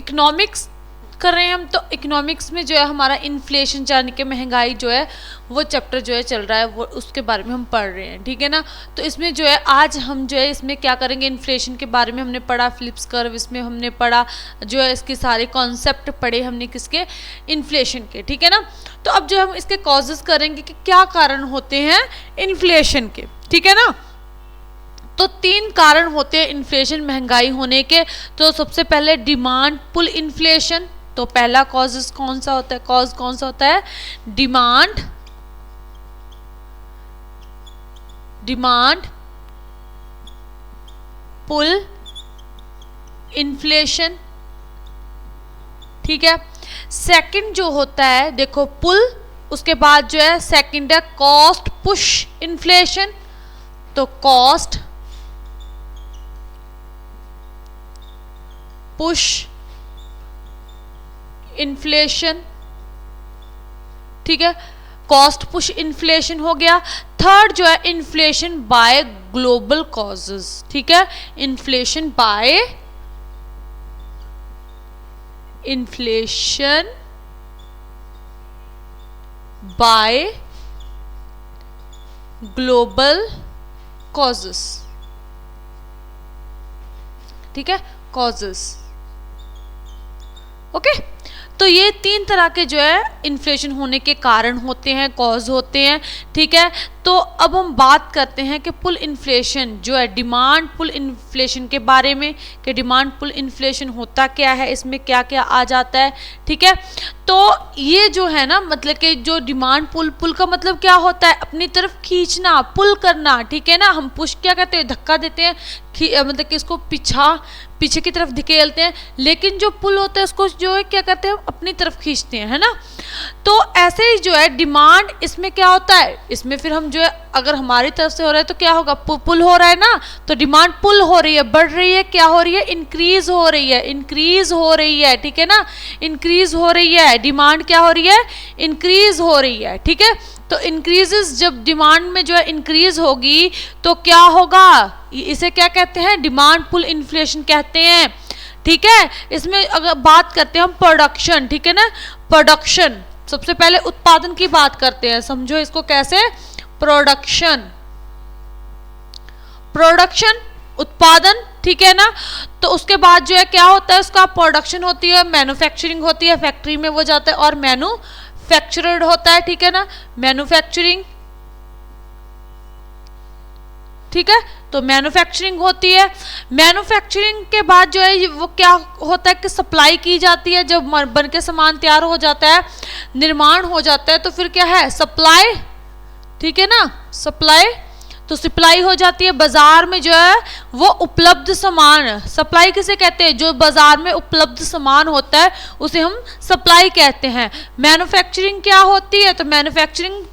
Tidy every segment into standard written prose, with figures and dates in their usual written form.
Economics कर रहे हैं हम, तो इकोनॉमिक्स में जो है हमारा इन्फ्लेशन यानी कि महंगाई जो है वो चैप्टर जो है चल रहा है, वो उसके बारे में हम पढ़ रहे हैं, ठीक है ना। तो इसमें जो है आज हम जो है इसमें क्या करेंगे, इन्फ्लेशन के बारे में हमने पढ़ा, फिलिप्स कर्व इसमें हमने पढ़ा, जो है इसके सारे कॉन्सेप्ट पढ़े हमने किसके, इन्फ्लेशन के, ठीक है ना। तो अब जो हम इसके कॉजेज करेंगे कि क्या कारण होते हैं इन्फ्लेशन के, ठीक है ना। तो 3 कारण होते हैं इन्फ्लेशन महंगाई होने के। तो सबसे पहले डिमांड पुल इन्फ्लेशन, तो पहला कॉज कौन सा होता है, कॉज कौन सा होता है, डिमांड पुल इन्फ्लेशन, ठीक है। सेकंड जो होता है देखो पुल, उसके बाद जो है सेकंड है कॉस्ट पुश इन्फ्लेशन, तो कॉस्ट पुश इन्फ्लेशन, ठीक है, कॉस्ट पुश इन्फ्लेशन हो गया। थर्ड जो है इन्फ्लेशन बाय ग्लोबल कॉजेज, ठीक है, इन्फ्लेशन बाय ग्लोबल कॉजेस, ठीक है, कॉजेस, ओके। तो ये 3 तरह के जो है इन्फ्लेशन होने के कारण होते हैं, कॉज होते हैं, ठीक है। तो अब हम बात करते हैं कि पुल इन्फ्लेशन जो है, डिमांड पुल इन्फ्लेशन के बारे में, कि डिमांड पुल इन्फ्लेशन होता क्या है, इसमें क्या क्या आ जाता है, ठीक है। तो ये जो है ना, मतलब कि जो डिमांड पुल का मतलब क्या होता है, अपनी तरफ खींचना, पुल करना, ठीक है ना। हम पुश क्या कहते हैं, धक्का देते हैं, मतलब कि इसको पीछे की तरफ धकेलते हैं, लेकिन जो पुल होता है उसको जो है क्या करते हैं, अपनी तरफ खींचते हैं, है ना। तो ऐसे ही जो है डिमांड, इसमें क्या होता है, इसमें फिर हम जो है अगर हमारी तरफ से हो रहा है तो क्या होगा, पुल हो रहा है ना, तो डिमांड पुल हो रही है, बढ़ रही है, क्या हो रही है, इंक्रीज हो रही है, ठीक है ना, इंक्रीज हो रही है, डिमांड क्या हो रही है, इंक्रीज हो रही है, ठीक है। तो इंक्रीजेस, जब डिमांड में जो है इंक्रीज होगी तो क्या होगा, इसे क्या कहते हैं, डिमांड पुल इन्फ्लेशन कहते हैं, ठीक है। इसमें अगर बात करते हैं हम प्रोडक्शन, ठीक है ना, प्रोडक्शन, सबसे पहले उत्पादन की बात करते हैं, समझो इसको कैसे, प्रोडक्शन उत्पादन, ठीक है ना। तो उसके बाद जो है क्या होता है, उसका प्रोडक्शन होती है, मैन्युफैक्चरिंग होती है, फैक्ट्री में वो जाता है, और मैन्युफैक्चर्ड होता है, ठीक है ना, मैन्युफैक्चरिंग, ठीक है। तो मैन्युफैक्चरिंग होती है, मैन्युफैक्चरिंग के बाद जो है वो क्या होता है कि सप्लाई की जाती है, जब बन के सामान तैयार हो जाता है, निर्माण हो जाता है, तो फिर क्या है, सप्लाई, ठीक है ना, सप्लाई, तो सप्लाई हो जाती है बाजार में, जो है वो उपलब्ध सामान, सप्लाई किसे कहते हैं, जो बाजार में उपलब्ध सामान होता है उसे हम सप्लाई कहते हैं। मैन्युफैक्चरिंग क्या होती है, तो मैन्युफैक्चरिंग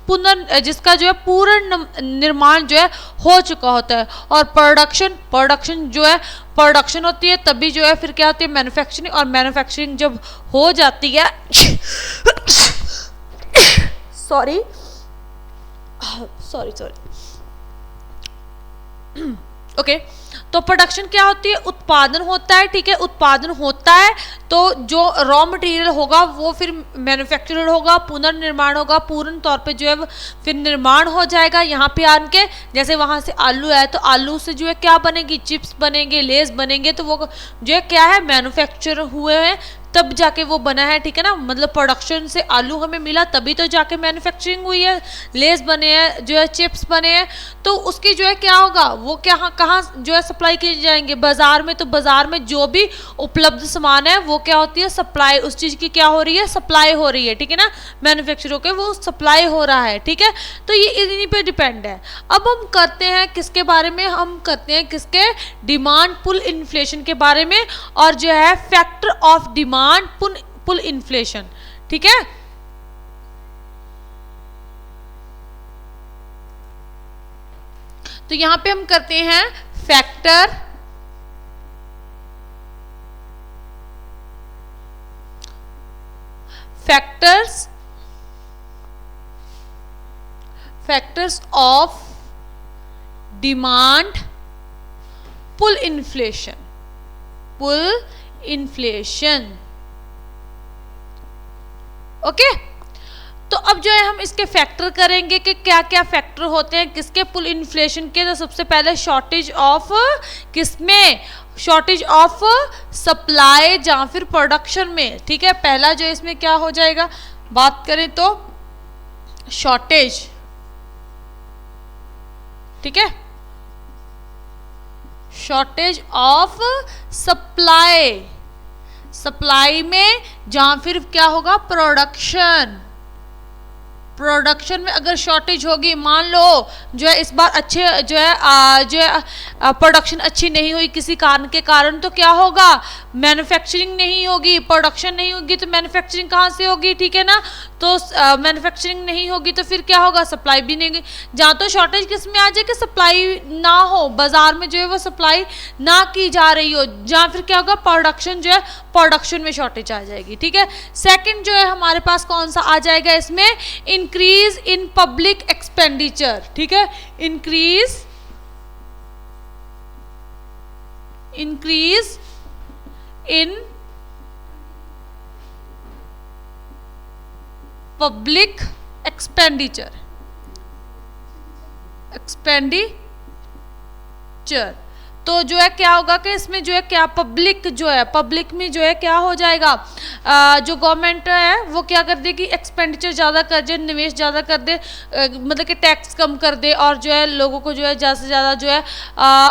जिसका जो है पूर्ण निर्माण जो है हो चुका होता है। और प्रोडक्शन जो है, प्रोडक्शन होती है तभी जो है फिर क्या होती है, मैन्युफैक्चरिंग, और मैन्युफैक्चरिंग जब हो जाती है सॉरी ओके, तो प्रोडक्शन क्या होती है, उत्पादन होता है, ठीक है, उत्पादन होता है तो जो रॉ मटेरियल होगा वो फिर मैन्युफैक्चर्ड होगा, पुनर्निर्माण होगा, पूर्ण तौर पे जो है फिर निर्माण हो जाएगा यहाँ पे आके। जैसे वहाँ से आलू है तो आलू से जो है क्या बनेगी, चिप्स बनेंगे, लेस बनेंगे, तो वो जो है क्या है, मैन्युफैक्चर हुए हैं तब जाके वो बना है, ठीक है ना। मतलब प्रोडक्शन से आलू हमें मिला तभी तो जाके मैन्युफैक्चरिंग हुई है, लेस बने हैं, जो है चिप्स बने हैं, तो उसकी जो है क्या होगा, वो क्या कहाँ जो है सप्लाई किए जाएंगे, बाजार में। तो बाजार में जो भी उपलब्ध सामान है वो क्या होती है, सप्लाई, उस चीज़ की क्या हो रही है, सप्लाई हो रही है, ठीक है ना, मैन्युफैक्चर होकर वो सप्लाई हो रहा है, ठीक है। तो ये इन्हीं पे डिपेंड है। अब हम करते हैं किसके बारे में, हम करते हैं किसके, डिमांड पुल इन्फ्लेशन के बारे में, और जो है factor of demand pull inflation, ठीक है। तो यहां पे हम करते हैं factors of demand pull inflation, okay. तो अब जो है हम इसके फैक्टर करेंगे कि क्या क्या फैक्टर होते हैं किसके पुल इन्फ्लेशन के। तो सबसे पहले शॉर्टेज ऑफ किसमें, शॉर्टेज ऑफ सप्लाई या फिर प्रोडक्शन में, ठीक है। पहला जो इसमें क्या हो जाएगा, बात करें तो शॉर्टेज, ठीक है, शॉर्टेज ऑफ सप्लाई, सप्लाई में या फिर क्या होगा प्रोडक्शन, प्रोडक्शन में अगर शॉर्टेज होगी, मान लो जो है इस बार अच्छे जो है प्रोडक्शन अच्छी नहीं हुई किसी कारण के कारण, तो क्या होगा, मैन्युफैक्चरिंग नहीं होगी, प्रोडक्शन नहीं होगी तो मैन्युफैक्चरिंग कहाँ से होगी, ठीक है ना। तो मैन्युफैक्चरिंग नहीं होगी तो फिर क्या होगा, सप्लाई भी नहीं होगी। जहाँ तो शॉर्टेज किस में आ जाए कि सप्लाई ना हो, बाजार में जो है वो सप्लाई ना की जा रही हो, जहाँ फिर क्या होगा प्रोडक्शन जो है प्रोडक्शन में शॉर्टेज आ जाएगी, ठीक है। सेकंड जो है हमारे पास कौन सा आ जाएगा इसमें, इंक्रीज इन पब्लिक एक्सपेंडिचर, ठीक है, इंक्रीज इन पब्लिक एक्सपेंडिचर, तो जो है क्या होगा कि इसमें जो है क्या पब्लिक जो है, पब्लिक में जो है क्या हो जाएगा, जो गवर्नमेंट है वो क्या कर देगी, एक्सपेंडिचर ज़्यादा कर दे, निवेश ज़्यादा कर दे, मतलब कि टैक्स कम कर दे, और जो है लोगों को जो है ज़्यादा से ज़्यादा जो है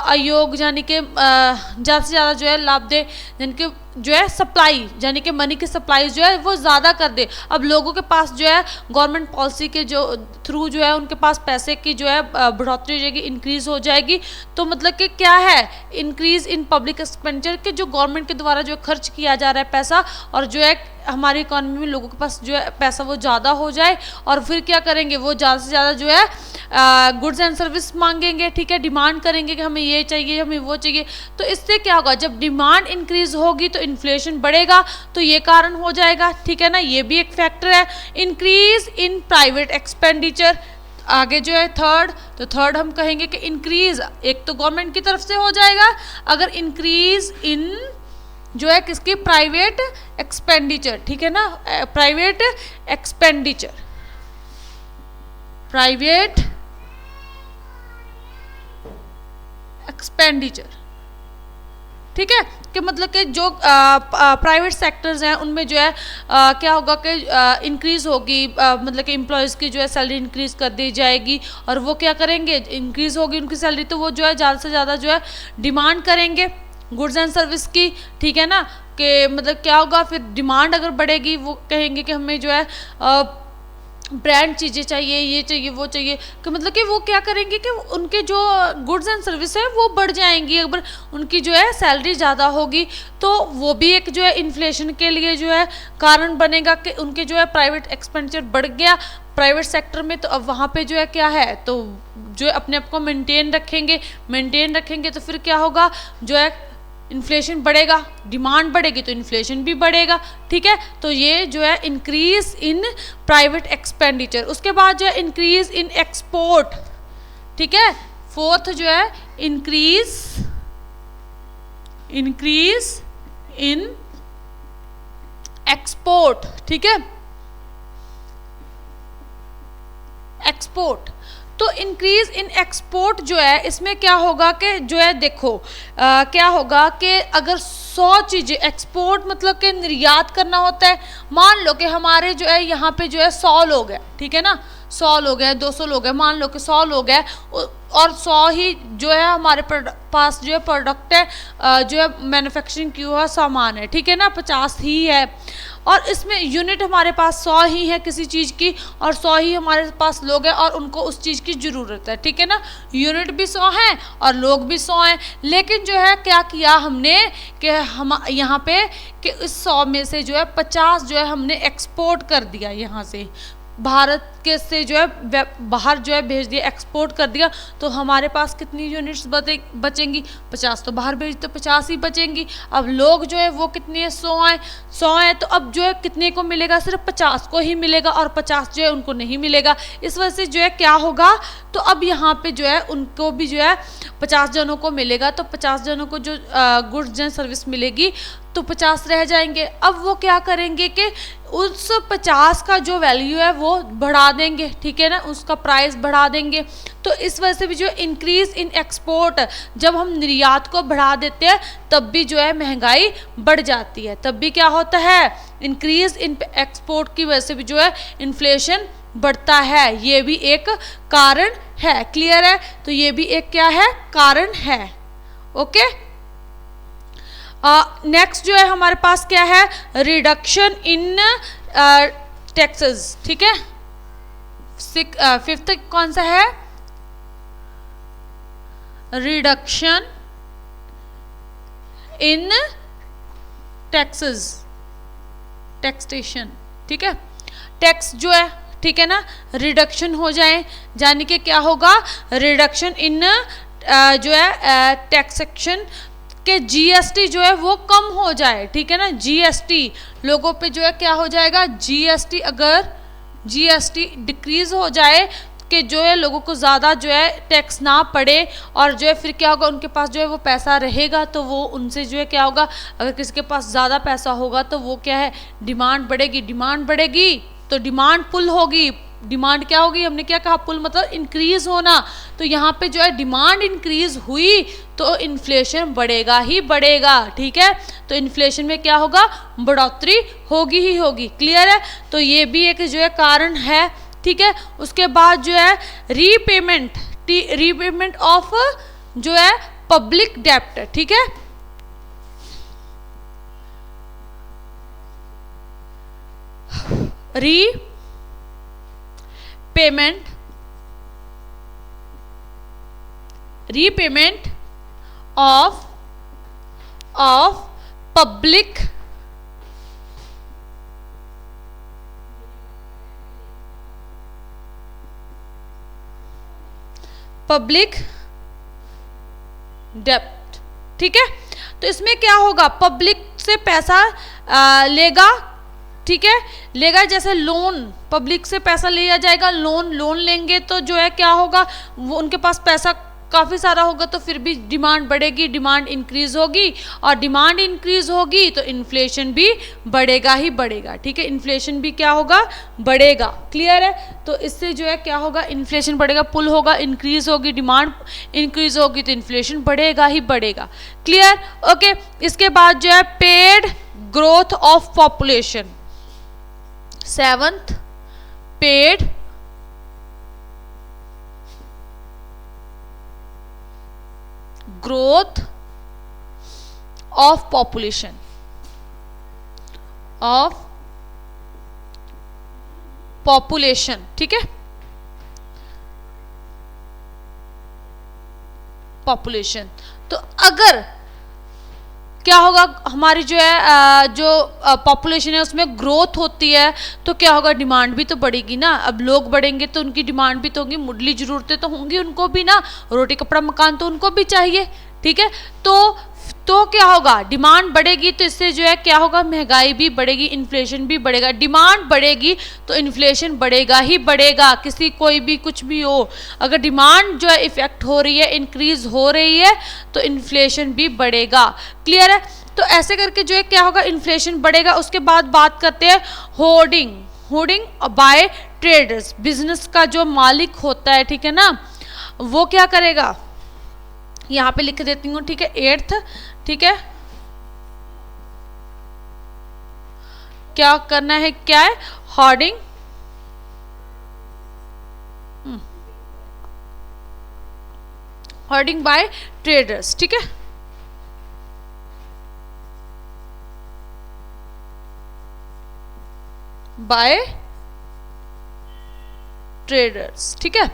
अयोग यानी कि ज़्यादा से ज़्यादा जो है लाभ दे, यानी कि जो है सप्लाई यानी कि मनी की सप्लाई जो है वो ज़्यादा कर दे। अब लोगों के पास जो है गवर्नमेंट पॉलिसी के जो थ्रू जो है उनके पास पैसे की जो है बढ़ोतरी हो जाएगी, इंक्रीज हो जाएगी। तो मतलब कि क्या है, इंक्रीज इन पब्लिक एक्सपेंडिचर के जो गवर्नमेंट के द्वारा जो खर्च किया जा रहा है पैसा, और जो है हमारी इकोनॉमी में लोगों के पास जो है पैसा वो ज़्यादा हो जाए, और फिर क्या करेंगे वो ज़्यादा से ज़्यादा जो है गुड्स एंड सर्विस मांगेंगे, ठीक है, डिमांड करेंगे कि हमें ये चाहिए हमें वो चाहिए। तो इससे क्या होगा, जब डिमांड इंक्रीज होगी तो इन्फ्लेशन बढ़ेगा, तो ये कारण हो जाएगा, ठीक है ना, ये भी एक फैक्टर है। इंक्रीज इन प्राइवेट एक्सपेंडिचर, आगे जो है थर्ड, तो थर्ड हम कहेंगे कि इंक्रीज एक तो गवर्नमेंट की तरफ से हो जाएगा, अगर इंक्रीज इन जो है किसकी, प्राइवेट एक्सपेंडिचर, ठीक है ना, प्राइवेट एक्सपेंडिचर, प्राइवेट एक्सपेंडिचर, ठीक है, कि मतलब कि जो प्राइवेट सेक्टर्स हैं उनमें जो है क्या होगा कि इंक्रीज होगी, मतलब कि एम्प्लॉयज़ की जो है सैलरी इंक्रीज कर दी जाएगी, और वो क्या करेंगे, इंक्रीज होगी उनकी सैलरी तो वो जो है ज़्यादा से ज़्यादा जो है डिमांड करेंगे गुड्स एंड सर्विस की, ठीक है ना, कि मतलब क्या होगा फिर डिमांड अगर बढ़ेगी वो कहेंगे कि हमें जो है ब्रांड चीज़ें चाहिए, ये चाहिए वो चाहिए, कि मतलब कि वो क्या करेंगे कि उनके जो गुड्स एंड सर्विस है वो बढ़ जाएंगी, अगर उनकी जो है सैलरी ज़्यादा होगी तो वो भी एक जो है इन्फ्लेशन के लिए जो है कारण बनेगा कि उनके जो है प्राइवेट एक्सपेंडिचर बढ़ गया प्राइवेट सेक्टर में, तो अब वहाँ पे जो है क्या है, तो जो है अपने आप को मेंटेन रखेंगे तो फिर क्या होगा, जो है इन्फ्लेशन बढ़ेगा, डिमांड बढ़ेगी तो इन्फ्लेशन भी बढ़ेगा, ठीक है। तो ये जो है इंक्रीज इन प्राइवेट एक्सपेंडिचर। उसके बाद जो है इंक्रीज इन एक्सपोर्ट, ठीक है, फोर्थ जो है इंक्रीज इन एक्सपोर्ट, ठीक है, एक्सपोर्ट। तो इंक्रीज इन एक्सपोर्ट जो है इसमें क्या होगा कि जो है देखो क्या होगा कि अगर 100 चीज़ें एक्सपोर्ट मतलब कि निर्यात करना होता है, मान लो कि हमारे जो है यहाँ पे जो है 100 लोग हैं, ठीक है ना, 100 लोग हैं 200 लोग हैं, मान लो कि 100 लोग हैं और 100 ही जो है हमारे पास जो है प्रोडक्ट है जो है मैन्युफैक्चरिंग की हुआ सामान है, ठीक है ना, 50 ही है, और इसमें यूनिट हमारे पास 100 ही है किसी चीज़ की, और 100 ही हमारे पास लोग हैं और उनको उस चीज़ की ज़रूरत है, ठीक है ना, यूनिट भी 100 हैं और लोग भी 100 हैं। लेकिन जो है क्या किया हमने कि हम यहाँ पे कि इस 100 में से जो है 50 जो है हमने एक्सपोर्ट कर दिया, यहाँ से भारत के से जो है बाहर जो है भेज दिया, एक्सपोर्ट कर दिया, तो हमारे पास कितनी यूनिट्स बचेंगी, 50 तो बाहर भेज तो 50 ही बचेंगी। अब लोग जो है वो कितने हैं, 100 हैं, तो अब जो है कितने को मिलेगा, सिर्फ 50 को ही मिलेगा और 50 जो है उनको नहीं मिलेगा। इस वजह से जो है क्या होगा, तो अब यहाँ पे जो है उनको भी जो है 50 जनों को मिलेगा, तो 50 जनों को जो गुड्स एंड सर्विस मिलेगी तो 50 रह जाएंगे। अब वो क्या करेंगे कि उस 50 का जो वैल्यू है वो बढ़ा देंगे, ठीक है ना, उसका प्राइस बढ़ा देंगे। तो इस वजह से भी जो इंक्रीज इन एक्सपोर्ट, जब हम निर्यात को बढ़ा देते हैं तब भी जो है महंगाई बढ़ जाती है, तब भी क्या होता है, इंक्रीज इन एक्सपोर्ट की वजह से भी जो है इन्फ्लेशन बढ़ता है। ये भी एक कारण है। क्लियर है? तो ये भी एक क्या है, कारण है। ओके, नेक्स्ट जो है हमारे पास क्या है, रिडक्शन इन टैक्सेस, ठीक है। फिफ्थ कौन सा है, रिडक्शन इन टैक्सेस, टैक्सेशन, ठीक है। टैक्स जो है, ठीक है ना, रिडक्शन हो जाए, यानी कि क्या होगा, रिडक्शन इन जो है टैक्सेशन के जीएसटी जो है वो कम हो जाए, ठीक है ना। जीएसटी लोगों पे जो है क्या हो जाएगा, जीएसटी, अगर जीएसटी डिक्रीज हो जाए कि जो है लोगों को ज़्यादा जो है टैक्स ना पड़े, और जो है फिर क्या होगा, उनके पास जो है वो पैसा रहेगा, तो वो उनसे जो है क्या होगा, अगर किसी के पास ज़्यादा पैसा होगा तो वो क्या है, डिमांड बढ़ेगी, डिमांड बढ़ेगी तो डिमांड पुल होगी। डिमांड क्या होगी, हमने क्या कहा, पुल मतलब इंक्रीज होना। तो यहाँ पे जो है डिमांड इंक्रीज हुई तो इन्फ्लेशन बढ़ेगा ही बढ़ेगा, ठीक है। तो इन्फ्लेशन में क्या होगा, बढ़ोतरी होगी ही होगी। क्लियर है? तो ये भी एक जो है कारण है, ठीक है। उसके बाद जो है रीपेमेंट, रीपेमेंट ऑफ जो है पब्लिक डेप्ट, ठीक है। रीपेमेंट ऑफ पब्लिक डेप्ट, ठीक है। तो इसमें क्या होगा, पब्लिक से पैसा लेगा, ठीक है, लेगा, जैसे लोन, पब्लिक से पैसा लिया जाएगा, लोन लेंगे तो जो है क्या होगा, वो उनके पास पैसा काफ़ी सारा होगा तो फिर भी डिमांड बढ़ेगी, डिमांड इंक्रीज होगी, और डिमांड इंक्रीज होगी तो इन्फ्लेशन भी बढ़ेगा ही बढ़ेगा, ठीक है। इन्फ्लेशन भी क्या होगा, बढ़ेगा। क्लियर है? तो इससे जो है क्या होगा, इन्फ्लेशन बढ़ेगा, पुल होगा, इंक्रीज होगी, डिमांड इंक्रीज होगी तो इन्फ्लेशन बढ़ेगा ही बढ़ेगा। क्लियर? ओके। इसके बाद जो है paid growth of population, seventh, paid growth of population, ठीक है, पॉपुलेशन। तो अगर क्या होगा, हमारी जो है जो पॉपुलेशन है उसमें ग्रोथ होती है तो क्या होगा, डिमांड भी तो बढ़ेगी ना। अब लोग बढ़ेंगे तो उनकी डिमांड भी तो होगी, मुढली ज़रूरतें तो होंगी उनको भी ना, रोटी कपड़ा मकान तो उनको भी चाहिए, ठीक है। तो क्या होगा, डिमांड बढ़ेगी तो इससे जो है क्या होगा, महंगाई भी बढ़ेगी, इन्फ्लेशन भी बढ़ेगा। डिमांड बढ़ेगी तो इन्फ्लेशन बढ़ेगा ही बढ़ेगा, किसी कोई भी कुछ भी हो, अगर डिमांड जो है इफेक्ट हो रही है, इंक्रीज हो रही है तो इन्फ्लेशन भी बढ़ेगा। क्लियर है? तो ऐसे करके जो है क्या होगा, इन्फ्लेशन बढ़ेगा। उसके बाद बात करते हैं होर्डिंग बाय ट्रेडर्स, बिजनेस का जो मालिक होता है, ठीक है ना, वो क्या करेगा, यहाँ पे लिख देती हूँ, ठीक है, 8th, ठीक है, क्या करना है, क्या है, होर्डिंग बाय ट्रेडर्स, ठीक है। बाय ट्रेडर्स, ठीक है,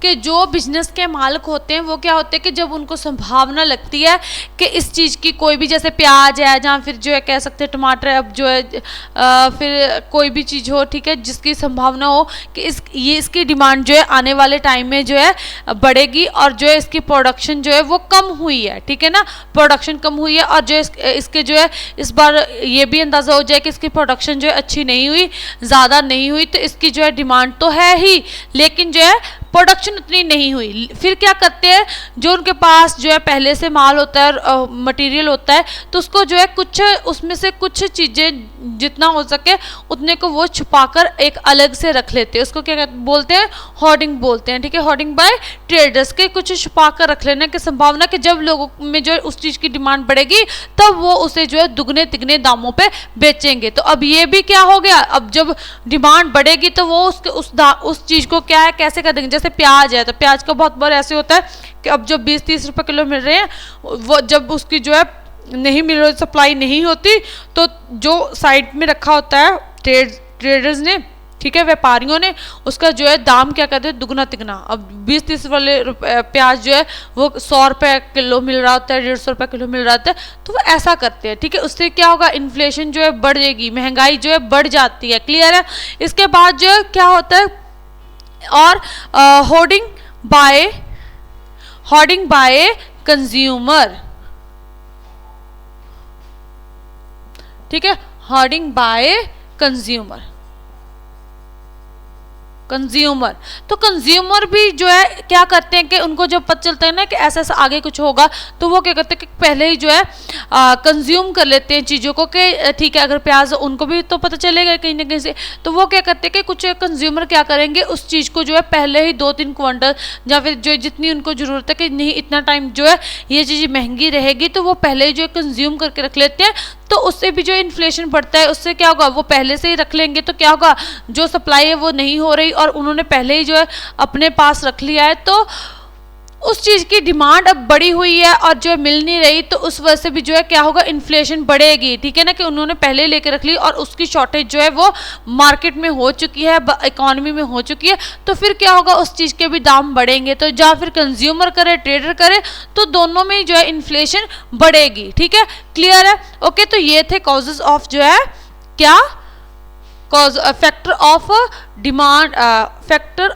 कि जो बिजनेस के मालिक होते हैं वो क्या होते हैं कि जब उनको संभावना लगती है कि इस चीज़ की, कोई भी जैसे प्याज है, जहाँ फिर जो है कह सकते हैं टमाटर है, अब जो है फिर कोई भी चीज़ हो, ठीक है, जिसकी संभावना हो कि इसकी डिमांड जो है आने वाले टाइम में जो है बढ़ेगी, और जो है इसकी प्रोडक्शन जो है वो कम हुई है, ठीक है ना, प्रोडक्शन कम हुई है, और जो इसके जो है इस बार ये भी अंदाज़ा हो जाए कि इसकी प्रोडक्शन जो है अच्छी नहीं हुई, ज़्यादा नहीं हुई, तो इसकी जो है डिमांड तो है ही, लेकिन जो है प्रोडक्शन उतनी नहीं हुई, फिर क्या करते हैं, जो उनके पास जो है पहले से माल होता है, मटेरियल होता है, तो उसको जो है कुछ उसमें से कुछ चीज़ें जितना हो सके उतने को वो छुपाकर एक अलग से रख लेते हैं। उसको क्या बोलते हैं, होर्डिंग बोलते हैं, ठीक है, होर्डिंग बाय ट्रेडर्स के, कुछ छुपा कर रख लेने की संभावना कि जब लोगों में जो है उस चीज़ की डिमांड बढ़ेगी तब वो उसे जो है दुगने तिगने दामों पे बेचेंगे। तो अब ये भी क्या हो गया, अब जब डिमांड बढ़ेगी तो वो उसके उस चीज़ को क्या है, कैसे कर देंगे। जैसे प्याज है, तो प्याज का बहुत बार ऐसे होता है कि अब जो 20-30 रुपए किलो मिल रहे हैं, वो जब उसकी जो है नहीं मिल रही, सप्लाई नहीं होती, तो जो साइड में रखा होता है ट्रेडर्स ने, ठीक है, व्यापारियों ने, उसका जो है दाम क्या कहते हैं, दुगना तिगना। अब 20-30 वाले प्याज जो है वो 100 रुपये किलो मिल रहा होता है, 150 रुपये किलो मिल रहा होता है, तो वो ऐसा करते हैं, ठीक है। उससे क्या होगा, इन्फ्लेशन जो है बढ़ जाएगी, महंगाई जो है बढ़ जाती है, क्लियर है। इसके बाद जो है क्या होता है, और होर्डिंग बाय कंज्यूमर, ठीक है, होर्डिंग बाय कंज्यूमर। तो कंज्यूमर भी जो है क्या करते हैं कि उनको जब पता चलता है ना कि ऐसा ऐसा आगे कुछ होगा, तो वो क्या करते हैं कि पहले ही जो है कंज्यूम कर लेते हैं चीज़ों को, कि ठीक है, अगर प्याज उनको भी तो पता चलेगा कहीं ना कहीं से, तो वो क्या करते हैं कि कुछ कंज्यूमर क्या करेंगे, उस चीज़ को जो है पहले ही 2-3 क्विंटल या फिर जो जितनी उनको ज़रूरत है कि नहीं इतना टाइम जो है ये चीज़ महंगी रहेगी, तो वो पहले ही जो है कंज्यूम करके रख लेते हैं। तो उससे भी जो इन्फ्लेशन बढ़ता है, उससे क्या होगा, वो पहले से ही रख लेंगे, तो क्या होगा, जो सप्लाई है वो नहीं हो रही और उन्होंने पहले ही जो है अपने पास रख लिया है, तो उस चीज़ की डिमांड अब बढ़ी हुई है और जो है मिल नहीं रही, तो उस वजह से भी जो है क्या होगा, इन्फ्लेशन बढ़ेगी, ठीक है ना, कि उन्होंने पहले लेके रख ली और उसकी शॉर्टेज जो है वो मार्केट में हो चुकी है, इकोनॉमी में हो चुकी है, तो फिर क्या होगा, उस चीज़ के भी दाम बढ़ेंगे। तो या फिर कंज्यूमर करे, ट्रेडर करे, तो दोनों में ही जो है इन्फ्लेशन बढ़ेगी, ठीक है, क्लियर है, ओके। तो ये थे कॉजेज ऑफ जो है क्या, factor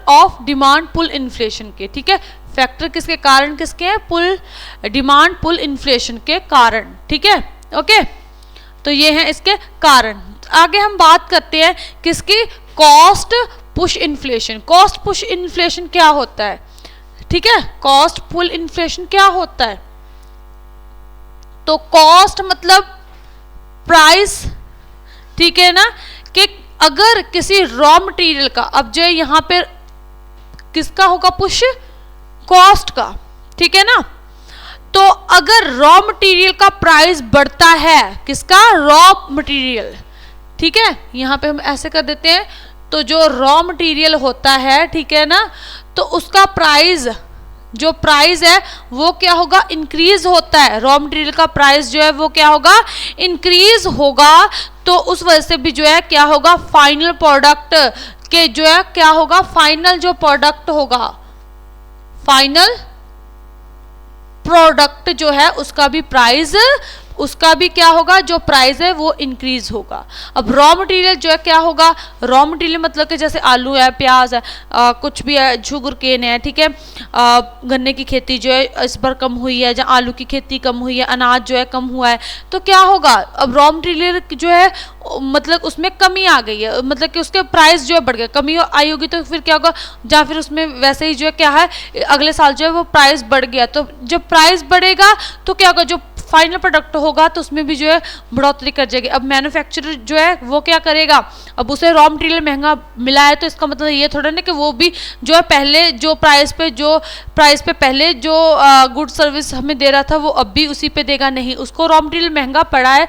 of demand pull inflation के, ठीक है। फैक्टर किसके कारण, किसके हैं, पुल डिमांड पुल इन्फ्लेशन के कारण, ठीक है, ओके। तो ये हैं इसके कारण। आगे हम बात करते हैं किसकी, cost push inflation. Cost push inflation क्या होता है, ठीक है, कॉस्ट पुल इन्फ्लेशन क्या होता है। तो कॉस्ट मतलब प्राइस, ठीक है ना, कि अगर किसी रॉ मटेरियल का, अब जो है यहाँ पे किसका होगा पुश, कॉस्ट का, ठीक है ना। तो अगर रॉ मटेरियल का प्राइस बढ़ता है, किसका, रॉ मटेरियल, ठीक है, यहाँ पे हम ऐसे कर देते हैं, तो जो रॉ मटेरियल होता है, ठीक है ना, तो उसका प्राइस, जो प्राइस है वो क्या होगा, इंक्रीज होता है। रॉ मटेरियल का प्राइस जो है वो क्या होगा, इंक्रीज होगा, तो उस वजह से भी जो है क्या होगा, फाइनल प्रोडक्ट के जो है क्या होगा, फाइनल जो प्रोडक्ट होगा, फाइनल प्रोडक्ट जो है उसका भी प्राइस, उसका भी क्या होगा, जो प्राइस है वो इंक्रीज होगा। अब रॉ मटेरियल जो है क्या होगा, रॉ मटेरियल मतलब कि जैसे आलू है, प्याज है, कुछ भी है, शुगर केन है, ठीक है, गन्ने की खेती जो है इस बार कम हुई है, जहाँ आलू की खेती कम हुई है, अनाज जो है कम हुआ है, तो क्या होगा, अब रॉ मटेरियल जो है मतलब उसमें कमी आ गई है, मतलब कि उसके प्राइस जो है बढ़ गया, कमी आई होगी, तो फिर क्या होगा, या फिर उसमें वैसे ही जो है क्या है, अगले साल जो है वो प्राइस बढ़ गया, तो जब प्राइस बढ़ेगा तो क्या होगा, जो फाइनल प्रोडक्ट होगा तो उसमें भी जो है बढ़ोतरी कर जाएगी। अब मैन्युफैक्चरर जो है वो क्या करेगा, अब उसे रॉ मटेरियल महंगा मिला है, तो इसका मतलब ये थोड़ा ना कि वो भी जो है पहले जो प्राइस पे पहले जो गुड सर्विस हमें दे रहा था वो अब भी उसी पे देगा, नहीं, उसको रॉ मटेरियल महंगा पड़ा है,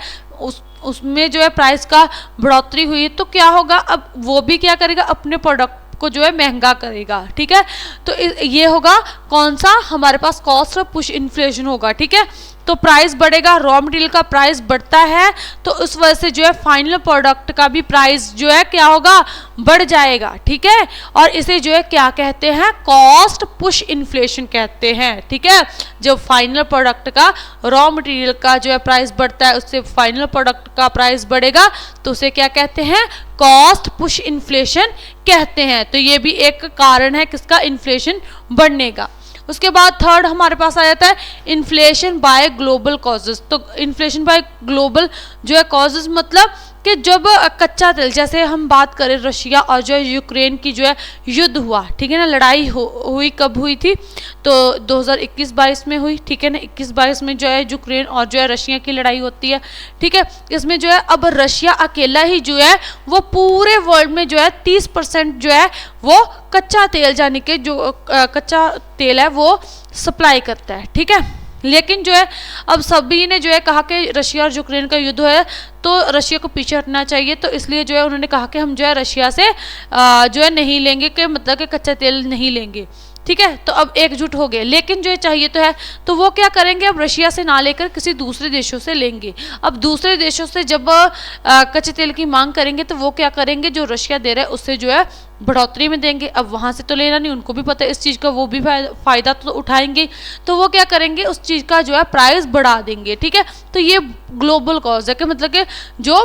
उसमें जो है प्राइस का बढ़ोतरी हुई है, तो क्या होगा, अब वो भी क्या करेगा, अपने प्रोडक्ट को जो है महंगा करेगा, ठीक है। तो ये होगा कौन सा, हमारे पास कॉस्ट पुश इन्फ्लेशन होगा, ठीक है। तो प्राइस बढ़ेगा, रॉ मटेरियल का प्राइस बढ़ता है, तो उस वजह से जो है फाइनल प्रोडक्ट का भी प्राइस जो है क्या होगा, बढ़ जाएगा, ठीक है। और इसे जो है क्या कहते हैं, कॉस्ट पुश इन्फ्लेशन कहते हैं, ठीक है। जब फाइनल प्रोडक्ट का, रॉ मटेरियल का जो है प्राइस बढ़ता है, उससे फाइनल प्रोडक्ट का प्राइस बढ़ेगा, तो उसे क्या कहते हैं, कॉस्ट पुश इन्फ्लेशन कहते हैं। तो ये भी एक कारण है किसका, इन्फ्लेशन बढ़ने का। उसके बाद थर्ड हमारे पास आ जाता है इन्फ्लेशन बाय ग्लोबल कॉजेज। तो इन्फ्लेशन बाय ग्लोबल जो है कॉजेज मतलब कि जब कच्चा तेल, जैसे हम बात करें रशिया और जो है यूक्रेन की जो है युद्ध हुआ, ठीक है ना, लड़ाई हुई कब हुई थी, तो 2021-22 में हुई, ठीक है ना। 21-22 में जो है यूक्रेन और जो है रशिया की लड़ाई होती है, ठीक है। इसमें जो है अब रशिया अकेला ही जो है वो पूरे वर्ल्ड में जो है 30% जो है वो कच्चा तेल, यानी कि जो कच्चा तेल है वो सप्लाई करता है, ठीक है। लेकिन जो है अब सभी ने जो है कहा कि रशिया और यूक्रेन का युद्ध है तो रशिया को पीछे हटना चाहिए, तो इसलिए जो है उन्होंने कहा कि हम जो है रशिया से जो है नहीं लेंगे, कि मतलब कि कच्चा तेल नहीं लेंगे, ठीक है। तो अब एकजुट हो गए, लेकिन जो है चाहिए तो है, तो वो क्या करेंगे, अब रशिया से ना लेकर किसी दूसरे देशों से लेंगे। अब दूसरे देशों से जब कच्चे तेल की मांग करेंगे तो वो क्या करेंगे, जो रशिया दे रहा है उससे जो है बढ़ोतरी में देंगे। अब वहाँ से तो लेना नहीं, उनको भी पता है इस चीज़ का, वो भी फ़ायदा तो उठाएंगे, तो वो क्या करेंगे, उस चीज़ का जो है प्राइस बढ़ा देंगे, ठीक है। तो ये ग्लोबल कॉज है, कि मतलब कि जो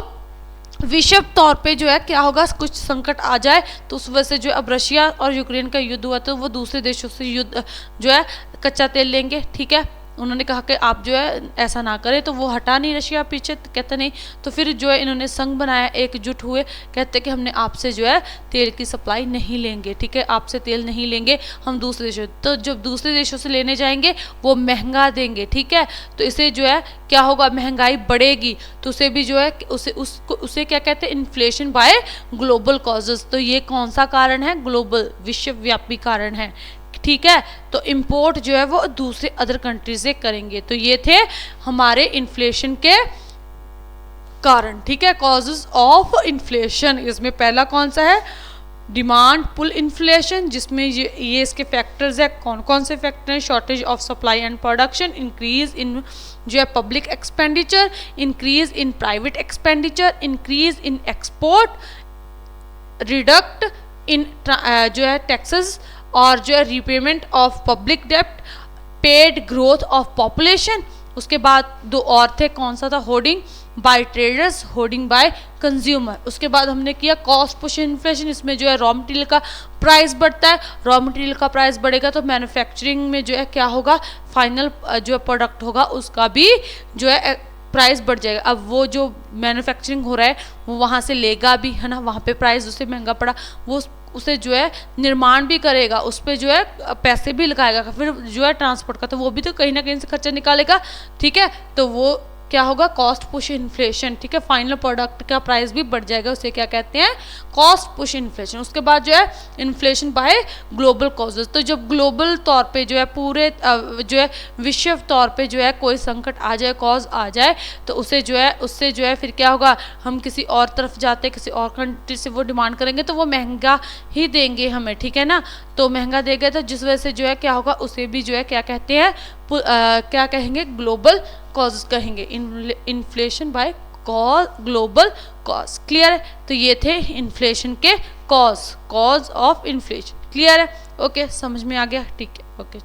विश्व तौर पे जो है क्या होगा, कुछ संकट आ जाए तो उस वजह से जो अब रशिया और यूक्रेन का युद्ध हुआ तो वो दूसरे देशों से युद्ध जो है कच्चा तेल लेंगे, ठीक है। उन्होंने कहा कि आप जो है ऐसा ना करें, तो वो हटा नहीं रशिया पीछे, कहते नहीं, तो फिर जो है इन्होंने संघ बनाया, एकजुट हुए, कहते कि हमने आपसे जो है तेल की सप्लाई नहीं लेंगे, ठीक है, आपसे तेल नहीं लेंगे हम दूसरे देशों, तो जब दूसरे देशों से लेने जाएंगे वो महंगा देंगे, ठीक है। तो इसे जो है क्या होगा, महंगाई बढ़ेगी, तो उसे भी जो है उसे क्या कहते हैं, इन्फ्लेशन बाय ग्लोबल कॉजेज। तो ये कौन सा कारण है, ग्लोबल विश्वव्यापी कारण है, ठीक है। तो इंपोर्ट जो है वो दूसरे अदर कंट्री से करेंगे। तो ये थे हमारे इन्फ्लेशन के कारण, ठीक है, कॉजेज ऑफ इन्फ्लेशन। इसमें पहला कौन सा है, डिमांड पुल इन्फ्लेशन, जिसमें ये इसके फैक्टर्स है, कौन कौन से फैक्टर हैं, shortage of supply and production, increase in जो है public expenditure, increase in private expenditure, increase in export, reduction in जो है टैक्सेस, और जो है रीपेमेंट ऑफ पब्लिक डेप्ट, पेड ग्रोथ ऑफ पॉपुलेशन। उसके बाद दो और थे, कौन सा था, hoarding by traders, hoarding by consumer. उसके बाद हमने किया कॉस्ट पुश इन्फ्लेशन, इसमें जो है रॉ मटेरियल का प्राइस बढ़ता है, रॉ मटेरियल का प्राइस बढ़ेगा तो मैन्युफैक्चरिंग में जो है क्या होगा, फाइनल जो है प्रोडक्ट होगा उसका भी जो है प्राइस बढ़ जाएगा। अब वो जो मैन्युफैक्चरिंग हो रहा है वो वहाँ से लेगा भी, है ना, वहाँ पे प्राइस उसे महंगा पड़ा, वो उसे जो है निर्माण भी करेगा, उस पर जो है पैसे भी लगाएगा, फिर जो है ट्रांसपोर्ट का, तो वो भी तो कहीं ना कहीं से खर्चा निकालेगा, ठीक है। तो वो क्या होगा, कॉस्ट पुश इन्फ्लेशन, ठीक है, फाइनल प्रोडक्ट का प्राइस भी बढ़ जाएगा, उसे क्या कहते हैं, कॉस्ट पुश इन्फ्लेशन। उसके बाद जो है इन्फ्लेशन बाय ग्लोबल कॉजेज, तो जब ग्लोबल तौर पे जो है पूरे जो है विश्व तौर पे जो है कोई संकट आ जाए, कॉज आ जाए, तो उसे जो है उससे जो है फिर क्या होगा, हम किसी और तरफ जाते, किसी और कंट्री से वो डिमांड करेंगे तो वो महंगा ही देंगे हमें, ठीक है ना। तो महंगा देंगे तो जिस वजह से जो है क्या होगा, उसे भी जो है क्या कहते हैं, क्या कहेंगे, ग्लोबल कॉज कहेंगे, inflation by global cause. Clear है, तो ये थे इन्फ्लेशन के कॉज ऑफ इन्फ्लेशन। क्लियर है, ओके, समझ में आ गया, ठीक है, ओके।